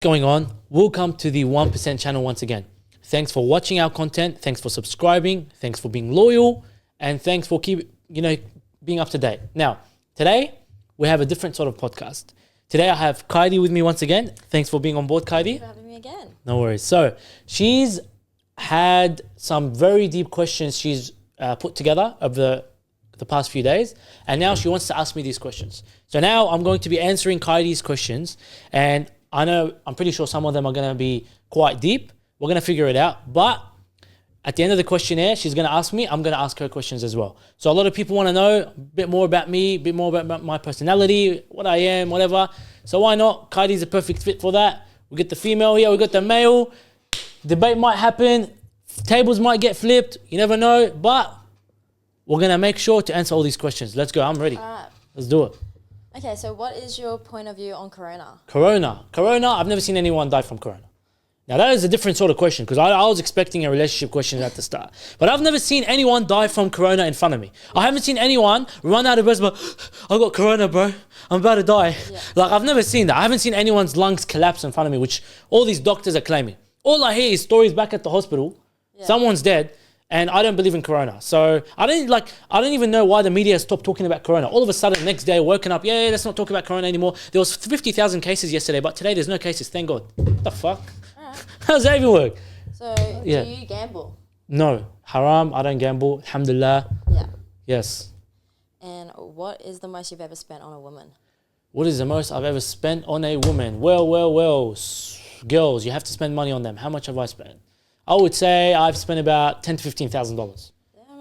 Going on, welcome to the 1% channel once again. Thanks for watching our content, thanks for subscribing, thanks for being loyal, and thanks for being up to date. Now, today we have a different sort of podcast. Today I have Kaidi with me once again. Thanks for being on board, Kaidi. Thanks for having me again. No worries. So she's had some very deep questions she's put together over the past few days, and now she wants to ask me these questions. So now I'm going to be answering Kaidi's questions, and I'm pretty sure some of them are going to be quite deep. We're going to figure it out. But at the end of the questionnaire, she's going to ask me, I'm going to ask her questions as well. So a lot of people want to know a bit more about me, a bit more about my personality, what I am, whatever. So why not? Kaidi's a perfect fit for that. We get the female here, we got the male. Debate might happen. Tables might get flipped. You never know. But we're going to make sure to answer all these questions. Let's go. I'm ready. All right. Let's do it. Okay, so what is your point of view on Corona? Corona, I've never seen anyone die from Corona. Now that is a different sort of question because I was expecting a relationship question at the start. But I've never seen anyone die from Corona in front of me. I haven't seen anyone run out of breath, but I got Corona, bro. I'm about to die. Yeah. Like, I've never seen that. I haven't seen anyone's lungs collapse in front of me, which all these doctors are claiming. All I hear is stories back at the hospital. Yeah. Someone's dead. And I don't believe in Corona. So I don't even know why the media stopped talking about Corona. All of a sudden, the next day, woken up, yeah, let's not talk about Corona anymore. There was 50,000 cases yesterday, but today there's no cases, thank God. What the fuck? Right. How does that even work? So, do you gamble? No. Haram, I don't gamble. Alhamdulillah. Yeah. Yes. And what is the most you've ever spent on a woman? What is the most I've ever spent on a woman? Well. Girls, you have to spend money on them. How much have I spent? I would say I've spent about $10,000 to $15,000.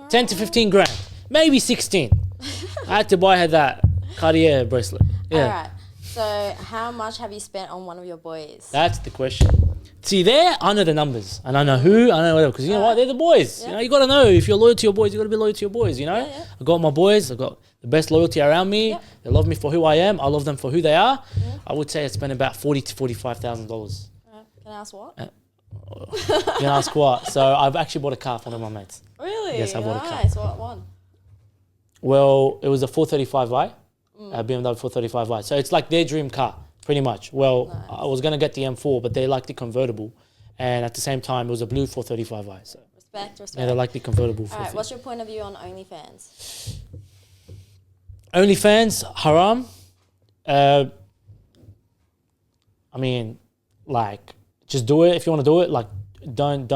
10 to 15 grand, maybe 16. I had to buy her that Cartier bracelet. Yeah. All right. So how much have you spent on one of your boys? That's the question. See, there, I know the numbers. And I know who, I know whatever. Because you know what? They're the boys. Yeah. You got to know. If you're loyal to your boys, you got to be loyal to your boys, Yeah. I got my boys. I got the best loyalty around me. Yep. They love me for who I am. I love them for who they are. Yeah. I would say I spent about $40,000 to $45,000. Can I ask what? You can ask what? So I've actually bought a car for one of my mates. Really? Yes, I bought a car. Nice. What one? Well, it was a 435i, a BMW 435i. So it's like their dream car, pretty much. Well, nice. I was going to get the M4, but they liked the convertible. And at the same time, it was a blue 435i. So Respect. Yeah, they liked the convertible. All right, what's your point of view on OnlyFans? OnlyFans, haram. Just do it if you want to do it. Like, don't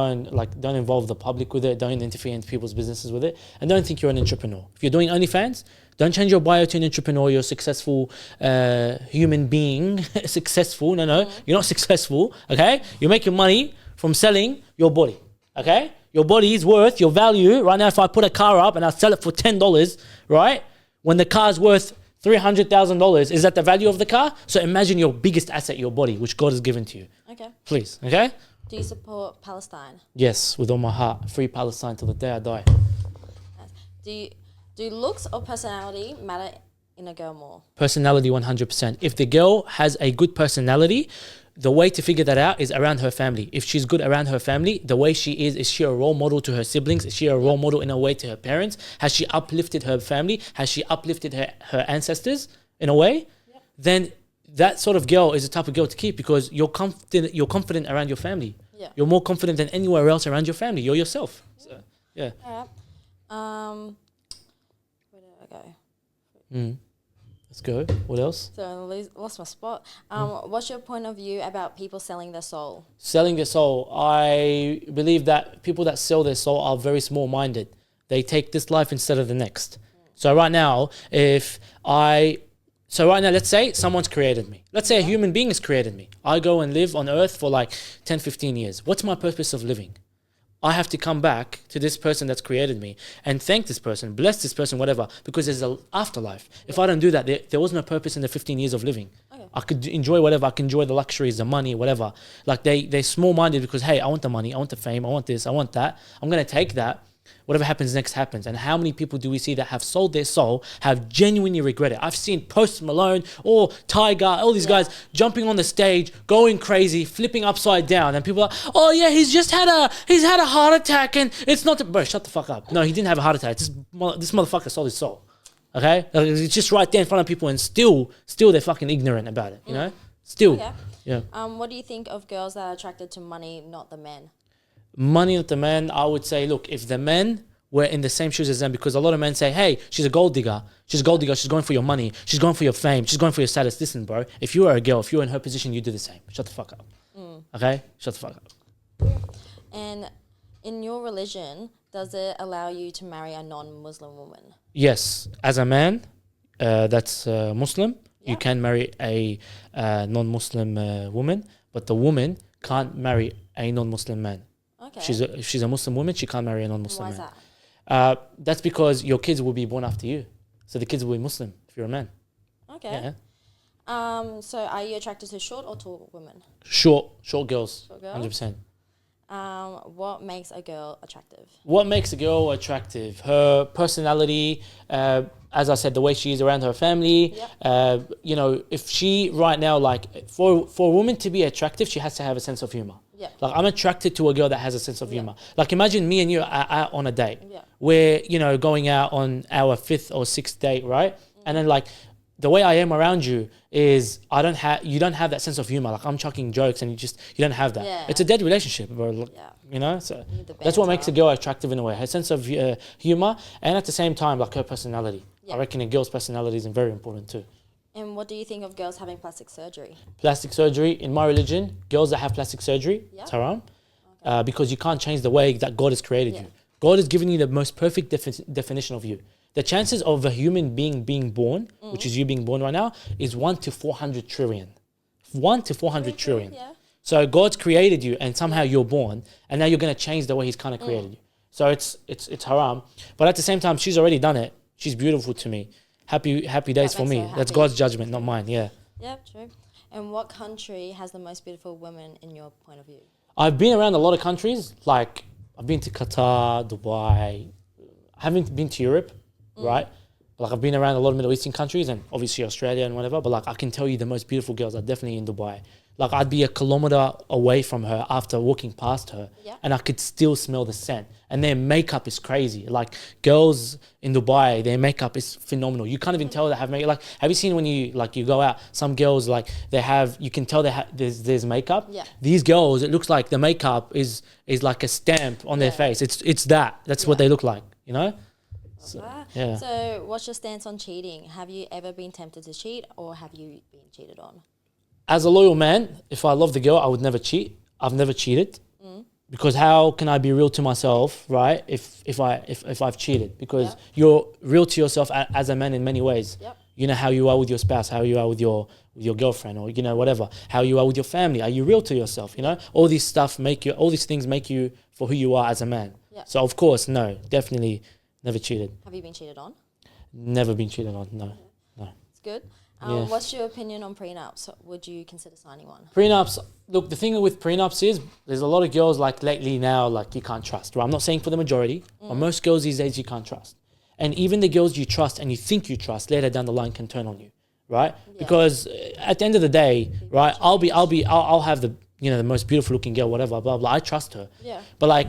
involve the public with it. Don't interfere into people's businesses with it, and don't think you're an entrepreneur. If you're doing OnlyFans, don't change your bio to an entrepreneur. You're a successful human being. Successful? No, you're not successful. Okay, you're making money from selling your body. Okay, your body is worth your value right now. If I put a car up and I sell it for $10, right, when the car's worth $300,000, is that the value of the car? So imagine your biggest asset, your body, which God has given to you. Okay. Please, okay? Do you support Palestine? Yes, with all my heart. Free Palestine till the day I die. Do looks or personality matter in a girl more? Personality, 100%. If the girl has a good personality, the way to figure that out is around her family. If she's good around her family, the way she is she a role model to her siblings? Is she a role model in a way to her parents? Has she uplifted her family? Has she uplifted her ancestors in a way? Yep. Then that sort of girl is the type of girl to keep because you're confident around your family. Yeah. You're more confident than anywhere else around your family. You're yourself. So, yeah. All right. Where did I go? Let's go. What else? So I lost my spot. What's your point of view about people selling their soul? Selling their soul. I believe that people that sell their soul are very small-minded. They take this life instead of the next. So right now, let's say someone's created me. Let's say a human being has created me. I go and live on earth for like 10, 15 years. What's my purpose of living? I have to come back to this person that's created me and thank this person, bless this person, whatever, because there's an afterlife. If I don't do that, there was no purpose in the 15 years of living. Okay. I could enjoy whatever. I can enjoy the luxuries, the money, whatever. Like they're small-minded because, hey, I want the money, I want the fame, I want this, I want that. I'm going to take that. Whatever happens next happens. And how many people do we see that have sold their soul, have genuinely regretted it? I've seen Post Malone or Tiger, all these guys jumping on the stage, going crazy, flipping upside down. And people are, oh yeah, he's had a heart attack and it's not, bro, shut the fuck up. No, he didn't have a heart attack. This motherfucker sold his soul. Okay? Like, it's just right there in front of people and still they're fucking ignorant about it, you know? Still. Okay. Yeah. What do you think of girls that are attracted to money, not the men? Money, not the men. I would say, look, if the men were in the same shoes as them, because a lot of men say, hey, she's a gold digger. She's a gold digger. She's going for your money. She's going for your fame. She's going for your status. Listen, bro, if you were a girl, if you were in her position, you do the same. Shut the fuck up. Okay? Shut the fuck up. And in your religion, does it allow you to marry a non-Muslim woman? Yes. As a man that's Muslim, you can marry a non-Muslim woman, but the woman can't marry a non-Muslim man. Okay. If she's a Muslim woman, she can't marry a non-Muslim man. Why is that? That's because your kids will be born after you. So the kids will be Muslim if you're a man. Okay. Yeah. So are you attracted to short or tall women? Short girls. Short girls? 100%. What makes a girl attractive? What makes a girl attractive? Her personality, as I said, the way she is around her family. Yep. If she right now, like for a woman to be attractive, she has to have a sense of humor. Yeah. Like I'm attracted to a girl that has a sense of humor. Like imagine me and you are out on a date. Yeah. We're, going out on our 5th or 6th date, right? And then like the way I am around you is you don't have that sense of humor. Like I'm chucking jokes and you don't have that. Yeah. It's a dead relationship, bro. So that's what makes a girl attractive in a way. Her sense of humor and at the same time, like her personality. Yeah. I reckon a girl's personality is very important too. And what do you think of girls having plastic surgery? Plastic surgery, in my religion, girls that have plastic surgery, it's haram. Okay. Because you can't change the way that God has created you. God has given you the most perfect definition of you. The chances of a human being born, which is you being born right now, is 1 to 400 trillion. 1 to 400 trillion. Yeah. So God's created you and somehow you're born and now you're going to change the way he's kind of created you. So it's haram. But at the same time, she's already done it. She's beautiful to me. Happy days for me. That's God's judgment, not mine. Yeah. Yep, true. And what country has the most beautiful women in your point of view? I've been around a lot of countries. Like I've been to Qatar, Dubai. I haven't been to Europe, right? Like I've been around a lot of Middle Eastern countries and obviously Australia and whatever. But like I can tell you the most beautiful girls are definitely in Dubai. Like I'd be a kilometer away from her after walking past her and I could still smell the scent. And their makeup is crazy. Like girls in Dubai, their makeup is phenomenal. You can't even tell they have makeup. Like, have you seen when you go out, some girls you can tell there's makeup. Yeah. These girls, it looks like the makeup is like a stamp on their face. That's what they look like, So, yeah. So what's your stance on cheating? Have you ever been tempted to cheat or have you been cheated on? As a loyal man, if I love the girl, I would never cheat. I've never cheated. Because how can I be real to myself, right? If I've cheated, because you're real to yourself as a man in many ways. Yep. You know how you are with your spouse, how you are with your girlfriend, or whatever. How you are with your family. Are you real to yourself? All these things make you for who you are as a man. Yep. So of course, no, definitely never cheated. Have you been cheated on? Never been cheated on. No. It's good. What's your opinion on prenups? Would you consider signing one? Prenups, look, the thing with prenups is there's a lot of girls like lately now, like you can't trust. Right? I'm not saying for the majority, but most girls these days you can't trust. And even the girls you trust and you think you trust later down the line can turn on you, right? Yeah. Because at the end of the day, right, I'll have the the most beautiful looking girl, whatever, blah blah. I trust her. Yeah. But like,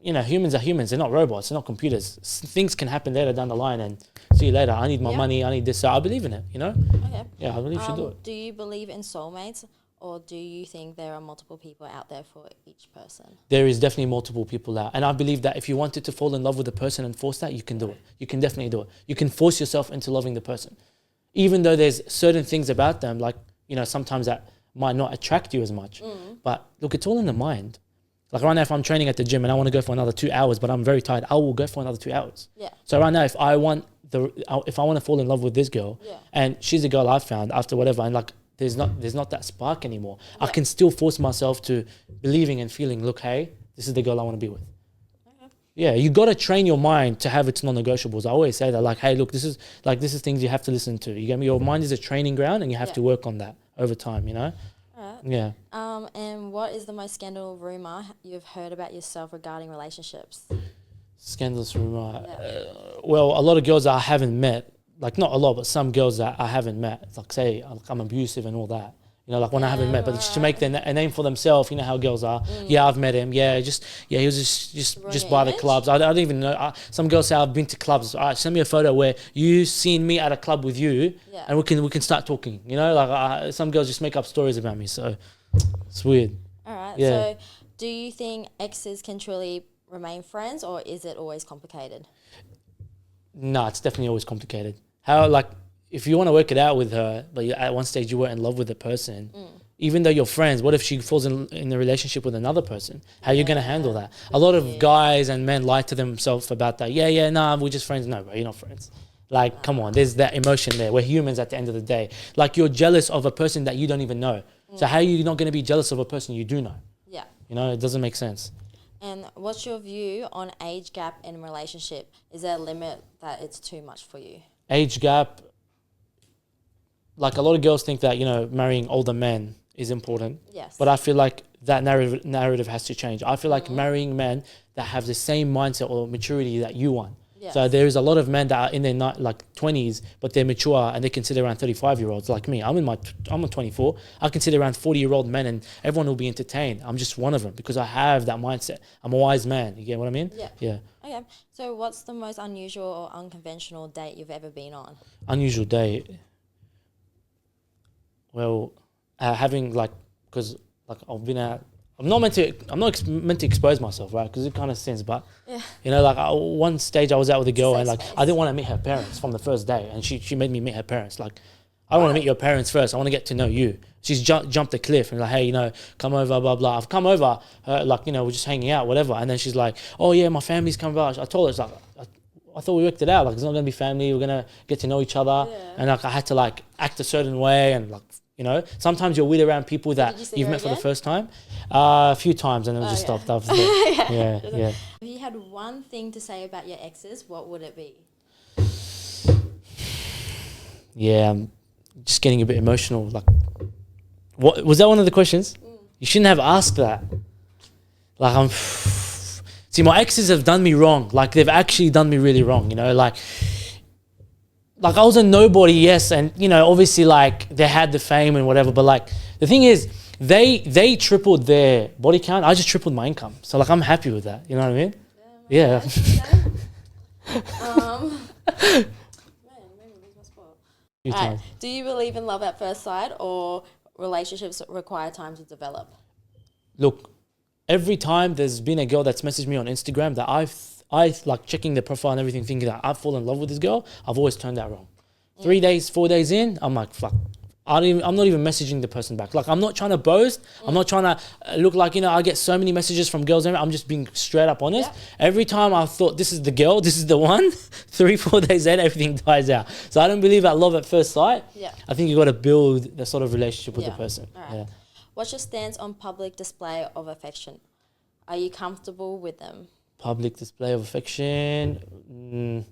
humans are humans. They're not robots. They're not computers. Things can happen later down the line and see you later. I need my money. I need this. So I believe in it, Okay. Yeah, I believe you should do it. Do you believe in soulmates or do you think there are multiple people out there for each person? There is definitely multiple people out. And I believe that if you wanted to fall in love with a person and force that, you can do it. You can definitely do it. You can force yourself into loving the person. Even though there's certain things about them, like, sometimes that might not attract you as much. But look, it's all in the mind. Like right now, if I'm training at the gym and I want to go for another 2 hours, but I'm very tired, I will go for another 2 hours. Yeah. So right now, if I want to fall in love with this girl, and she's a girl I've found after whatever, and like there's not that spark anymore, I can still force myself to believing and feeling, look, hey, this is the girl I want to be with. Okay. Yeah, you got to train your mind to have its non-negotiables. I always say that, like, hey, look, this is things you have to listen to. You get me? Your mind is a training ground, and you have to work on that over time. Yeah. And what is the most scandal rumor you've heard about yourself regarding relationships? Scandalous rumor. Yeah. Well, a lot of girls that I haven't met, like not a lot, but some girls that I haven't met, like say I'm abusive and all that. You know, like when I haven't met, but just to make a name for themselves. You know how girls are. Yeah, I've met him. Yeah, he was just by the clubs. I don't even know. Some girls say I've been to clubs. All right, send me a photo where you seen me at a club with you, and we can start talking. You know, like some girls just make up stories about me. So it's weird. All right. Yeah. So do you think exes can truly remain friends, or is it always complicated? No, it's definitely always complicated. How, like, if you want to work it out with her, but at one stage you were in love with the person, even though you're friends, what if she falls in a relationship with another person? How are you going to handle that? A lot of guys and men lie to themselves about that. Nah, we're just friends. No, bro, you're not friends. Like, come on, there's that emotion there. We're humans at the end of the day. Like, you're jealous of a person that you don't even know. So how are you not going to be jealous of a person you do know? Yeah. You know, it doesn't make sense. And what's your view on age gap in a relationship? Is there a limit that it's too much for you? Age gap, like a lot of girls think that, you know, marrying older men is important. Yes. But I feel like that narrative has to change. I feel like marrying men that have the same mindset or maturity that you want. Yes. So there's a lot of men that are in their 20s, but they're mature and they can sit around 35-year-olds like me. I'm 24. I can sit around 40-year-old men and everyone will be entertained. I'm just one of them because I have that mindset. I'm a wise man. You get what I mean? Yeah. Yeah. Okay. So what's the most unusual or unconventional date you've ever been on? Unusual date. Well, having because I've been out. I'm not meant to expose myself, right? Because it kind of sins, but you know, like one stage I was out with a girl and like I didn't want to meet her parents from the first day, and she made me meet her parents. Like, I don't want to meet your parents first. I want to get to know you. She's jumped the cliff and like, hey, you know, come over, blah blah. I've come over, like, you know, we're just hanging out, whatever. And then she's like, oh yeah, my family's coming over. I told her, it's like, I thought we worked it out. Like, it's not gonna be family. We're gonna get to know each other, and like I had to like act a certain way and like. You know, sometimes you're weird around people that you've met for the first time. A few times and then we just stopped after that. Yeah. If you had one thing to say about your exes, what would it be? Yeah, I'm just getting a bit emotional. Like, what was that one of the questions? You shouldn't have asked that. Like, see, my exes have done me wrong. Like, they've actually done me really wrong, you know, like I was a nobody, yes, and you know, obviously, like they had the fame and whatever, but like the thing is, they tripled their body count. I just tripled my income, so like I'm happy with that. You know what I mean? Yeah. Alright. Do you believe in love at first sight, or relationships require time to develop? Look, every time there's been a girl that's messaged me on Instagram that I like checking the profile and everything, thinking that I've fallen in love with this girl, I've always turned that wrong. 3 days, 4 days in, I'm like, fuck. I'm not even messaging the person back. Like, I'm not trying to boast. I'm not trying to look like, you know, I get so many messages from girls. I'm just being straight up honest. Every time I thought this is the girl, this is the one, 3-4 days in, everything dies out. So I don't believe that love at first sight. Yeah. I think you got to build that sort of relationship with the person. Right. Yeah. What's your stance on public display of affection? Are you comfortable with them? Public display of affection.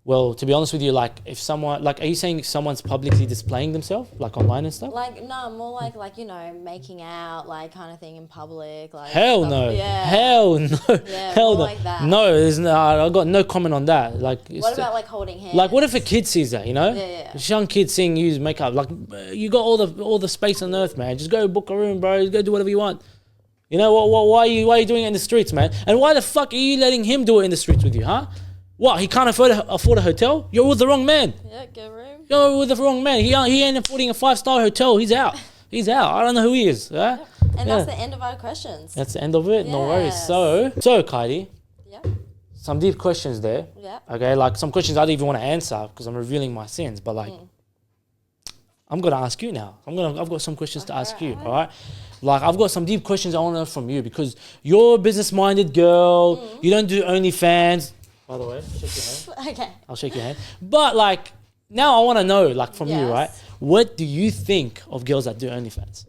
Well, to be honest with you, like if someone, like, are you saying someone's publicly displaying themselves, like online and stuff? Like, no, more like, you know, making out, like, kind of thing in public. Like, hell no. Yeah. Hell no. Yeah, hell more no. like that. No, I got no comment on that. Like, what about like holding hands? Like, what if a kid sees that? You know, Yeah. A young kid seeing you use makeup. Like, you got all the space on earth, man. Just go book a room, bro. Just go do whatever you want. You know what? Why are you doing it in the streets, man? And why the fuck are you letting him do it in the streets with you, huh? What? He can't afford a hotel? You're with the wrong man. Yeah, get a room. You're with the wrong man. He ain't affording a 5-star hotel. He's out. He's out. I don't know who he is. Right? Yep. And that's the end of our questions. That's the end of it. Yes. No worries. So Kaidi. Yeah. Some deep questions there. Yeah. Okay, like some questions I don't even want to answer because I'm revealing my sins. But like, I'm gonna ask you now. I've got some questions to ask you. All right. Like, I've got some deep questions I want to know from you because you're a business-minded girl. You don't do OnlyFans. By the way, shake your hand. Okay. I'll shake your hand. But like, now I want to know, like, from you, right? What do you think of girls that do OnlyFans?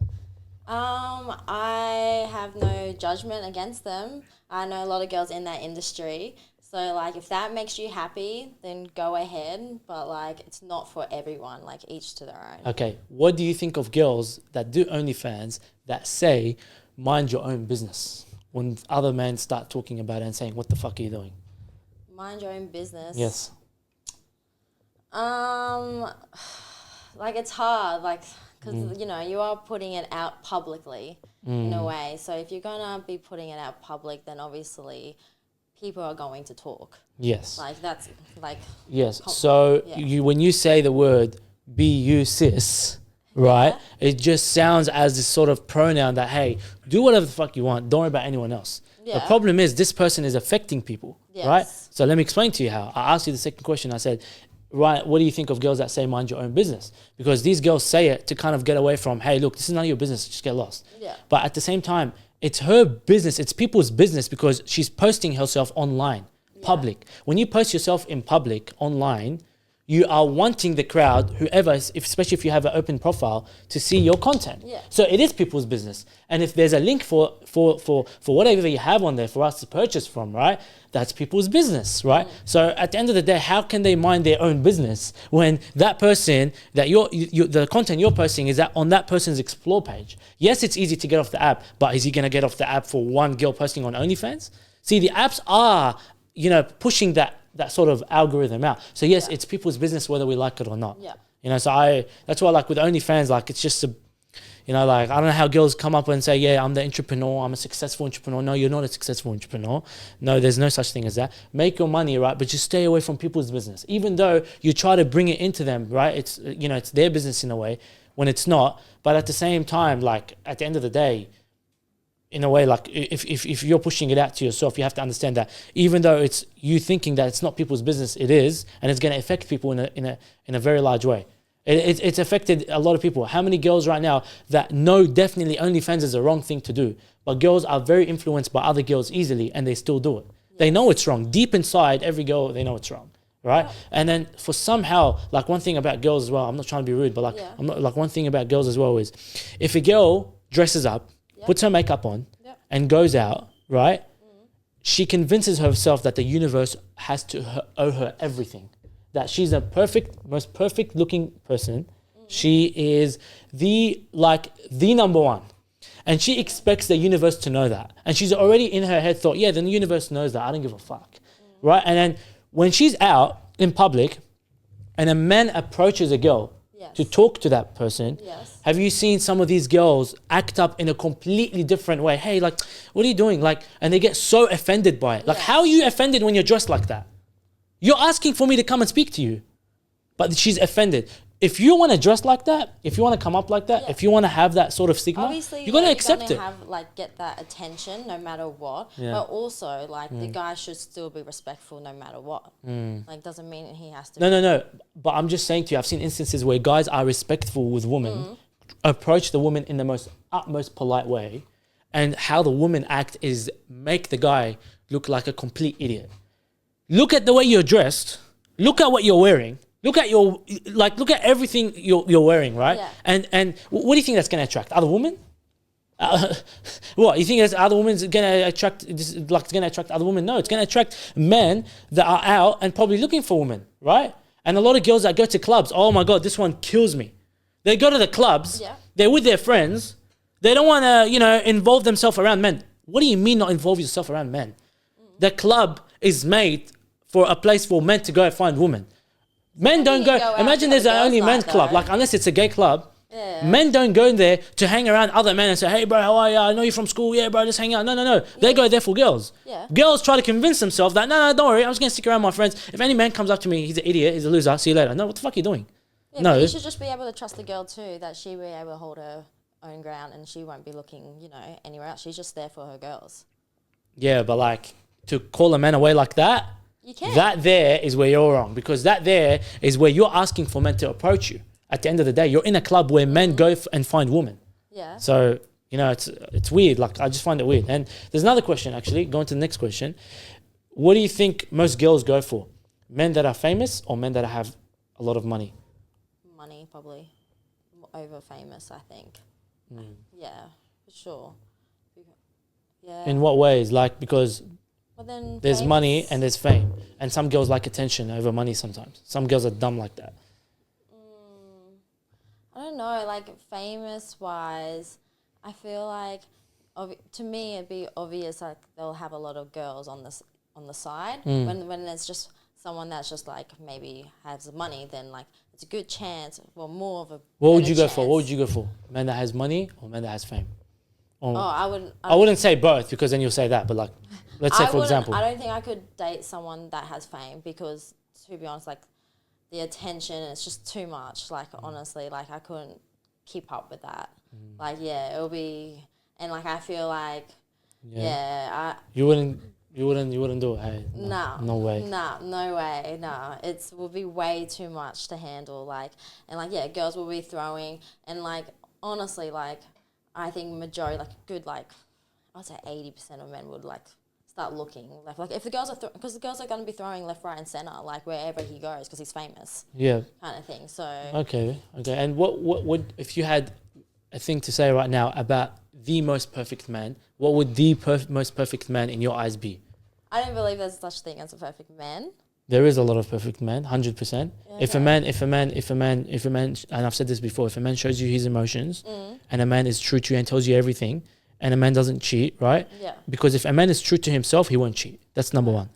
I have no judgment against them. I know a lot of girls in that industry. So, like, if that makes you happy, then go ahead. But, like, it's not for everyone. Like, each to their own. Okay. What do you think of girls that do OnlyFans that say, mind your own business, when other men start talking about it and saying, what the fuck are you doing? Mind your own business? Yes. Like, it's hard. Like, because, you know, you are putting it out publicly in a way. So if you're going to be putting it out public, then obviously people are going to talk. Yes. Like, that's, like... Yes. So you when you say the word "be cis," right? It just sounds as this sort of pronoun that, hey, do whatever the fuck you want. Don't worry about anyone else. The problem is this person is affecting people, right? So let me explain to you how. I asked you the second question. I said, right, what do you think of girls that say mind your own business? Because these girls say it to kind of get away from, hey, look, this is none of your business. Just get lost. But at the same time, it's her business. It's people's business because she's posting herself online, public. When you post yourself in public, online, you are wanting the crowd, whoever, especially if you have an open profile, to see your content. So it is people's business. And if there's a link for whatever you have on there for us to purchase from, right? That's people's business, right? So at the end of the day, how can they mind their own business when that person, that the content you're posting is that on that person's explore page? Yes, it's easy to get off the app, but is he going to get off the app for one girl posting on OnlyFans? See, the apps are, you know, pushing that sort of algorithm out. So yes, it's people's business whether we like it or not. You know, so that's why, like with OnlyFans, like it's just you know, like I don't know how girls come up and say, yeah, I'm the entrepreneur, I'm a successful entrepreneur. No, you're not a successful entrepreneur. No, there's no such thing as that. Make your money, right? But just stay away from people's business. Even though you try to bring it into them, right? It's, you know, it's their business in a way when it's not. But at the same time, like at the end of the day, in a way, like if you're pushing it out to yourself, you have to understand that even though it's you thinking that it's not people's business, it is, and it's going to affect people in a very large way. It's affected a lot of people. How many girls right now that know definitely OnlyFans is the wrong thing to do, but girls are very influenced by other girls easily, and they still do it. They know it's wrong. Deep inside, every girl, they know it's wrong, right? And then for somehow, like one thing about girls as well, I'm not trying to be rude, but like I'm not, like one thing about girls as well is, if a girl dresses up, puts her makeup on, and goes out, right? She convinces herself that the universe has to owe her everything. That she's a most perfect looking person. She is the number one. And she expects the universe to know that. And she's already in her head thought, yeah, then the universe knows that. I don't give a fuck, right? And then when she's out in public and a man approaches a girl to talk to that person, have you seen some of these girls act up in a completely different way? Hey, like, what are you doing? Like, and they get so offended by it. Like, how are you offended when you're dressed like that? You're asking for me to come and speak to you, but she's offended. If you want to dress like that, if you want to come up like that, if you want to have that sort of stigma, obviously, you got to accept it. Get that attention no matter what. But also, the guy should still be respectful no matter what. Like, doesn't mean he has to. No. But I'm just saying to you, I've seen instances where guys are respectful with women, approach the woman in the most utmost polite way, and how the woman act is make the guy look like a complete idiot. Look at the way you're dressed. Look at what you're wearing. Look at everything you're wearing, right? And what do you think that's going to attract? Other women? What, you think that other women's going to attract? It's going to attract other women? No, it's going to attract men that are out and probably looking for women, right? And a lot of girls that go to clubs. Oh my god, this one kills me. They go to the clubs. They're with their friends. They don't want to, involve themselves around men. What do you mean not involve yourself around men? The club is made for a place for men to go and find women. Men don't go. Imagine there's an only men's club, like unless it's a gay club. Men don't go in there to hang around other men and say, hey bro, how are you? I know you're from school. Yeah, bro, just hang out. No. They go there for girls. Girls try to convince themselves that, no, don't worry. I'm just going to stick around my friends. If any man comes up to me, he's an idiot, he's a loser. See you later. No, what the fuck are you doing? No. You should just be able to trust the girl too, that she will be able to hold her own ground and she won't be looking, anywhere else. She's just there for her girls. Yeah, but to call a man away like that, you can. That there is where you're wrong, because that there is where you're asking for men to approach you. At the end of the day, you're in a club where men go and find women. So, it's weird. I just find it weird. And there's another question, actually, going to the next question. What do you think most girls go for? Men that are famous or men that have a lot of money? Money, probably. Over famous, I think. Yeah, for sure. Yeah. In what ways? Because... But then there's money and there's fame. And some girls like attention over money sometimes. Some girls are dumb like that. I don't know, famous-wise, I feel like, to me, it'd be obvious, they'll have a lot of girls on the side. When it's just someone that's just, maybe has money, then, it's a good chance, well, more of a What would you better go for? What would chance. you go for? Man that has money or man that has fame? Or, Oh, I wouldn't say both because then you'll say that, but like, let's say for example. I don't think I could date someone that has fame because, to be honest, like the attention, it's just too much. Like honestly, like I couldn't keep up with that. Like it'll be, and like I feel like You wouldn't do it. Hey, no way. No way. No, will be way too much to handle. Like, and like, girls will be throwing, and like, honestly, like, I think majority, like, good, like, I'd say 80% of men would like start looking left. Like, if the girls are, because the girls are going to be throwing left, right, and center, like wherever he goes, because he's famous. Yeah. Kind of thing. So. Okay. And what would, if you had a thing to say right now about the most perfect man, what would the most perfect man in your eyes be? I don't believe there's such thing as a perfect man. There is a lot of perfect men, 100%. Okay. If a man, and I've said this before, if a man shows you his emotions and a man is true to you and tells you everything, and a man doesn't cheat, right? Yeah. Because if a man is true to himself, he won't cheat. That's number one.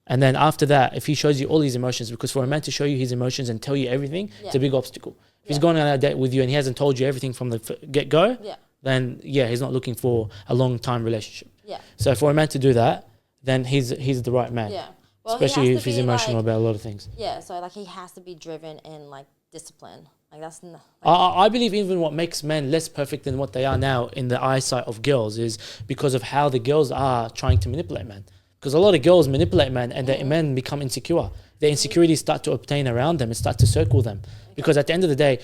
And then after that, if he shows you all his emotions, because for a man to show you his emotions and tell you everything, it's a big obstacle. If he's going on a date with you and he hasn't told you everything from the get-go, then he's not looking for a long-time relationship. Yeah. So for a man to do that, then he's the right man. Yeah. Well, especially if he's emotional about a lot of things. Yeah, so like he has to be driven in like discipline. Like that's like I believe even what makes men less perfect than what they are now in the eyesight of girls is because of how the girls are trying to manipulate men. Because a lot of girls manipulate men and the men become insecure. Their insecurities start to obtain around them and start to circle them. Because at the end of the day,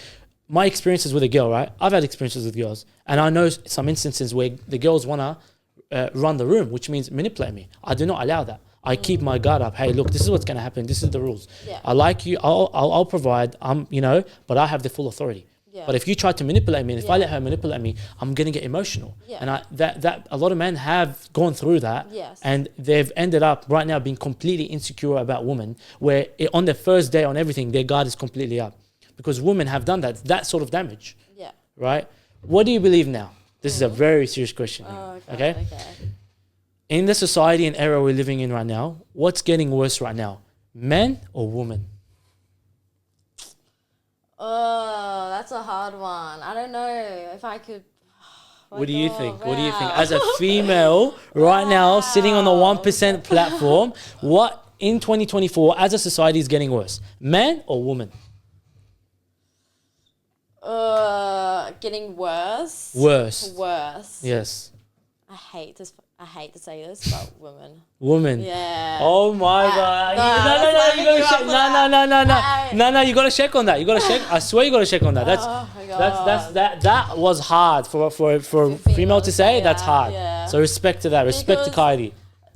my experiences with a girl, right? I've had experiences with girls, and I know some instances where the girls want to run the room, which means manipulate me. I do not allow that. I keep my guard up. Hey, look, this is what's going to happen. This is the rules. Yeah. I like you. I'll provide. But I have the full authority. Yeah. But if you try to manipulate me, and if I let her manipulate me, I'm going to get emotional. Yeah. And that a lot of men have gone through that. Yes. And they've ended up right now being completely insecure about women, where on their first day on everything, their guard is completely up. Because women have done that sort of damage. Yeah. Right? What do you believe now? This is a very serious question. Oh, okay. In the society and era we're living in right now, what's getting worse right now? Men or women? Oh, that's a hard one. I don't know if I could. What do you think? Wow. What do you think? As a female right now, sitting on the 1% platform, what in 2024 as a society is getting worse? Men or women? Getting worse. Worse. Yes. I hate to say this, but women. Women. Yeah. Oh my God. No, you gotta check on that. You gotta check. I swear you gotta check on that. That was hard for a female to say. That's hard. Yeah. So respect to that. Respect to Kylie.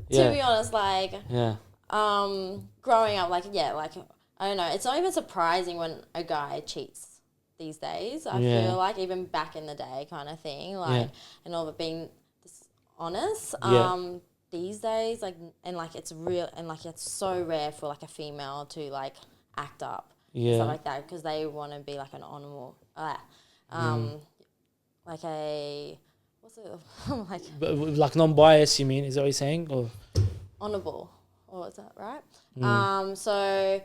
Yeah. To be honest, like growing up, like I don't know. It's not even surprising when a guy cheats these days. I feel like even back in the day, kind of thing. Like and all of it being honest these days, like, and like it's real, and like it's so rare for like a female to like act up stuff like that, because they want to be like an animal like a what's it like non-biased, you mean, is that what you're saying? Or honorable, or is that right? So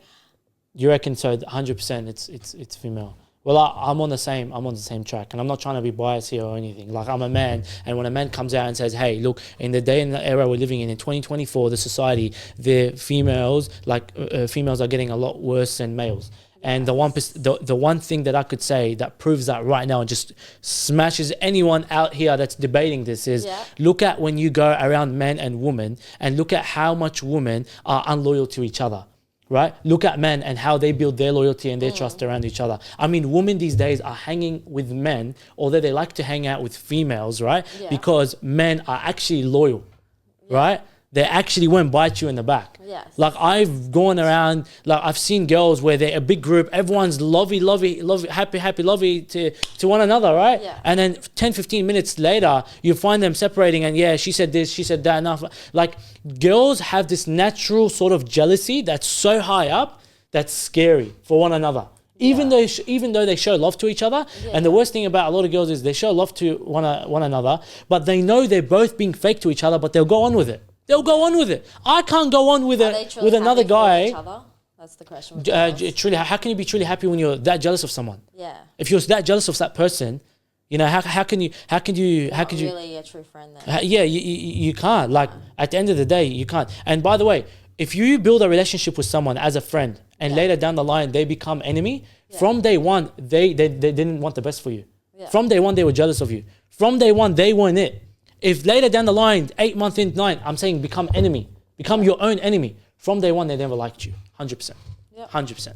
you reckon so 100% it's female? Well, I'm on the same track, and I'm not trying to be biased here or anything. Like, I'm a man, and when a man comes out and says, "Hey, look, in the day and the era we're living in 2024, the society, the females, females are getting a lot worse than males." And the one thing that I could say that proves that right now and just smashes anyone out here that's debating this is look at when you go around men and women, and look at how much women are unloyal to each other. Right? Look at men and how they build their loyalty and their trust around each other. I mean, women these days are hanging with men, although they like to hang out with females, right? Yeah. Because men are actually loyal, right? They actually won't bite you in the back. Yes. Like, I've gone around, like, I've seen girls where they're a big group, everyone's lovey, happy, lovey to one another, right? Yeah. And then 10, 15 minutes later, you find them separating, and she said this, she said that, enough. Like, girls have this natural sort of jealousy that's so high up, that's scary for one another. Even though they show love to each other, and the worst thing about a lot of girls is they show love to one another, but they know they're both being fake to each other, but they'll go on with it. They'll go on with it. I can't go on with another guy. Are That's the question. Truly, how can you be truly happy when you're that jealous of someone? Yeah. If you're that jealous of that person, you know, how can you really a true friend then? Yeah, you can't. Like at the end of the day, you can't. And by the way, if you build a relationship with someone as a friend and later down the line they become enemy, from day one they didn't want the best for you. Yeah. From day one they were jealous of you. From day one they weren't it. If later down the line, 8 months in, 9, I'm saying become enemy, become your own enemy. From day one they never liked you, 100%, 100%.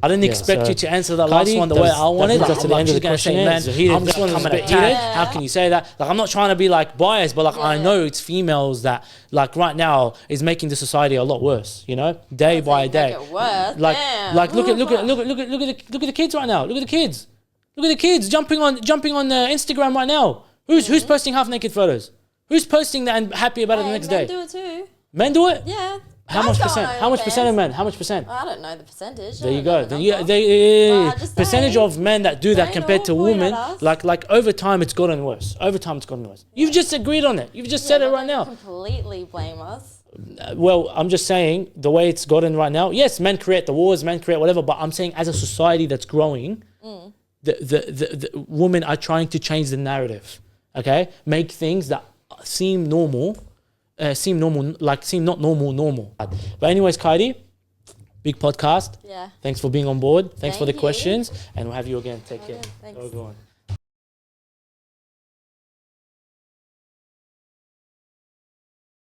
I didn't expect you to answer that last one the way I wanted. That's to the end of the question, man. I'm just going to come and attack. How can you say that? Like, I'm not trying to be like biased, but like I know it's females that like right now is making the society a lot worse. You know, day by day. Make it worse. Like look at the kids right now. Look at the kids jumping on Instagram right now. Who's posting half naked photos? Who's posting that and happy about it the next day? Men do it too. Men do it? Yeah. How much percent? How much percent of men? How much percent? I don't know the percentage. There you go. Percentage of men that do that compared to women, like over time it's gotten worse. Over time it's gotten worse. You've just agreed on it. You've just said it right now. Completely blame us. Well, I'm just saying the way it's gotten right now. Yes, men create the wars, men create whatever. But I'm saying as a society that's growing, the women are trying to change the narrative. Okay, make things that seem normal. Seem not normal. But anyways, Kaidi, big podcast. Yeah. Thanks for being on board. Thanks for the questions. And we'll have you again. Take care. Thanks. Go on.